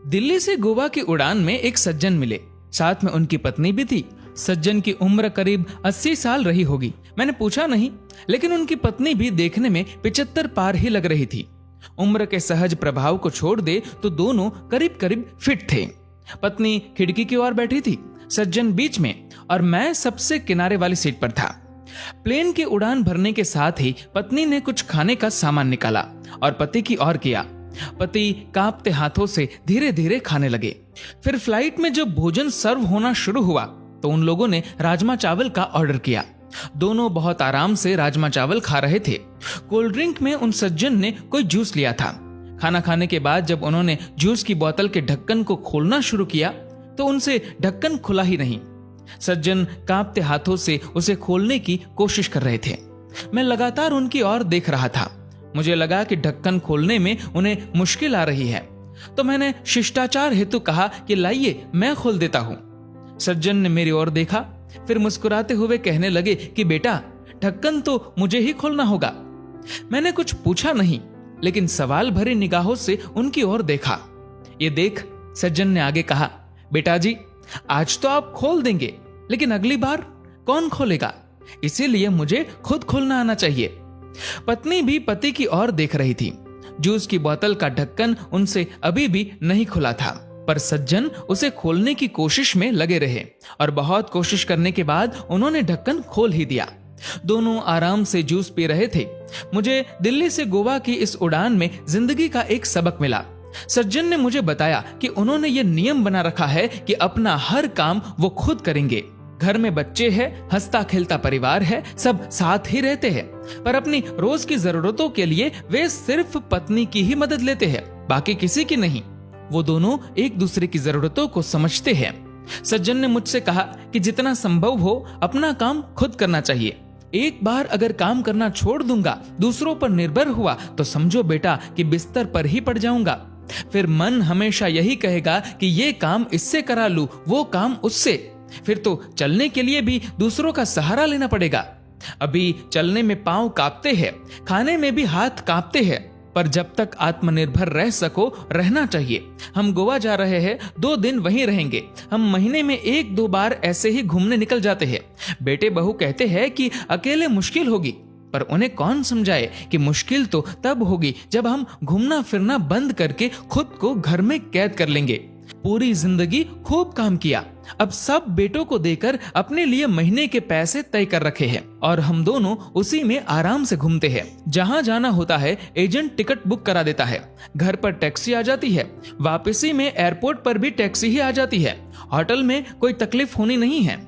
दिल्ली से गोवा की उड़ान में एक सज्जन मिले, साथ में उनकी पत्नी भी थी। सज्जन की उम्र करीब 80 साल रही होगी, मैंने पूछा नहीं, लेकिन उनकी पत्नी भी देखने में 75 पार ही लग रही थी। उम्र के सहज प्रभाव को छोड़ दे तो दोनों करीब करीब फिट थे। पत्नी खिड़की की ओर बैठी थी, सज्जन बीच में और मैं सबसे किनारे वाली सीट पर था। प्लेन की उड़ान भरने के साथ ही पत्नी ने कुछ खाने का सामान निकाला और पति की ओर किया। पति कांपते हाथों से धीरे धीरे खाने लगे। फिर फ्लाइट में जब भोजन सर्व होना शुरू हुआ तो उन लोगों ने राजमा चावल का ऑर्डर किया। दोनों बहुत आराम से राजमा चावल खा रहे थे। कोल्ड ड्रिंक में उन सज्जन ने कोई जूस लिया था। खाना खाने के बाद जब उन्होंने जूस की बोतल के ढक्कन को खोलना शुरू किया तो उनसे ढक्कन खुला ही नहीं। सज्जन कांपते हाथों से उसे खोलने की कोशिश कर रहे थे। मैं लगातार उनकी ओर देख रहा था। मुझे लगा कि ढक्कन खोलने में उन्हें मुश्किल आ रही है, तो मैंने शिष्टाचार हेतु कहा कि लाइए मैं खोल देता हूं। सज्जन ने मेरी ओर देखा, फिर मुस्कुराते हुए कहने लगे कि बेटा, ढक्कन तो मुझे ही खोलना होगा। मैंने कुछ पूछा नहीं, लेकिन सवाल भरी निगाहों से उनकी ओर देखा। ये देख, सज्जन ने आगे कहा, बेटा जी, आज तो आप खोल देंगे, लेकिन अगली बार कौन खोलेगा? इसीलिए मुझे खुद खोलना आना चाहिए। पत्नी भी पति की ओर देख रही थी। जूस की बोतल का ढक्कन उनसे अभी भी नहीं खुला था, पर सज्जन उसे खोलने की कोशिश में लगे रहे और बहुत कोशिश करने के बाद उन्होंने ढक्कन खोल ही दिया। दोनों आराम से जूस पी रहे थे। मुझे दिल्ली से गोवा की इस उड़ान में जिंदगी का एक सबक मिला। सज्जन ने मुझे बताया कि उन्होंने ये नियम बना रखा है कि अपना हर काम वो खुद करेंगे। घर में बच्चे हैं, हंसता खेलता परिवार है, सब साथ ही रहते हैं, पर अपनी रोज की जरूरतों के लिए वे सिर्फ पत्नी की ही मदद लेते हैं, बाकी किसी की नहीं। वो दोनों एक दूसरे की जरूरतों को समझते हैं। सज्जन ने मुझसे कहा कि जितना संभव हो अपना काम खुद करना चाहिए। एक बार अगर काम करना छोड़ दूंगा, दूसरों पर निर्भर हुआ, तो समझो बेटा कि बिस्तर पर ही पड़ जाऊंगा। फिर मन हमेशा यही कहेगा कि ये काम इससे करा लूं, वो काम उससे। फिर तो चलने के लिए भी दूसरों का सहारा लेना पड़ेगा। अभी चलने में पांव कांपते हैं, खाने में भी हाथ कांपते हैं, पर जब तक आत्मनिर्भर रह सको रहना चाहिए। हम गोवा जा रहे हैं, 2 दिन वहीं रहेंगे। हम महीने में 1-2 बार ऐसे ही घूमने निकल जाते हैं। बेटे बहू कहते हैं कि अकेले मुश्किल होगी, पर उन्हें कौन समझाए कि मुश्किल तो तब होगी जब हम घूमना फिरना बंद करके खुद को घर में कैद कर लेंगे। पूरी जिंदगी खूब काम किया, अब सब बेटों को देकर अपने लिए महीने के पैसे तय कर रखे हैं और हम दोनों उसी में आराम से घूमते हैं। जहां जाना होता है एजेंट टिकट बुक करा देता है, घर पर टैक्सी आ जाती है, वापसी में एयरपोर्ट पर भी टैक्सी ही आ जाती है। होटल में कोई तकलीफ होनी नहीं है।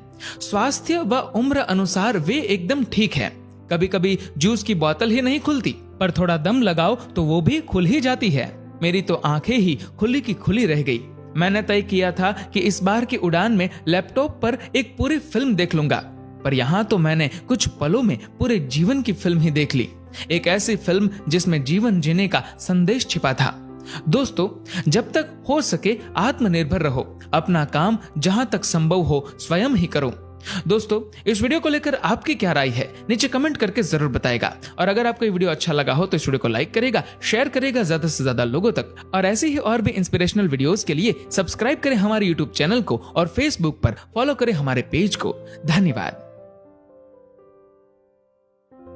स्वास्थ्य व उम्र अनुसार वे एकदम ठीक है। कभी कभी जूस की बोतल ही नहीं खुलती, पर थोड़ा दम लगाओ तो वो भी खुल ही जाती है। मेरी तो आंखें ही खुली की खुली रह गई। मैंने तय किया था कि इस बार की उड़ान में लैपटॉप पर एक पूरी फिल्म देख लूंगा, पर यहाँ तो मैंने कुछ पलों में पूरे जीवन की फिल्म ही देख ली। एक ऐसी फिल्म जिसमें जीवन जीने का संदेश छिपा था। दोस्तों, जब तक हो सके आत्मनिर्भर रहो, अपना काम जहां तक संभव हो स्वयं ही करो। दोस्तों, इस वीडियो को लेकर आपकी क्या राय है नीचे कमेंट करके जरूर बताएगा। और अगर आपको ये वीडियो अच्छा लगा हो तो इस वीडियो को लाइक करेगा, शेयर करेगा ज्यादा से ज्यादा लोगों तक। और ऐसे ही और भी इंस्पिरेशनल वीडियोस के लिए सब्सक्राइब करें हमारे यूट्यूब चैनल को और फेसबुक पर फॉलो करें हमारे पेज को। धन्यवाद।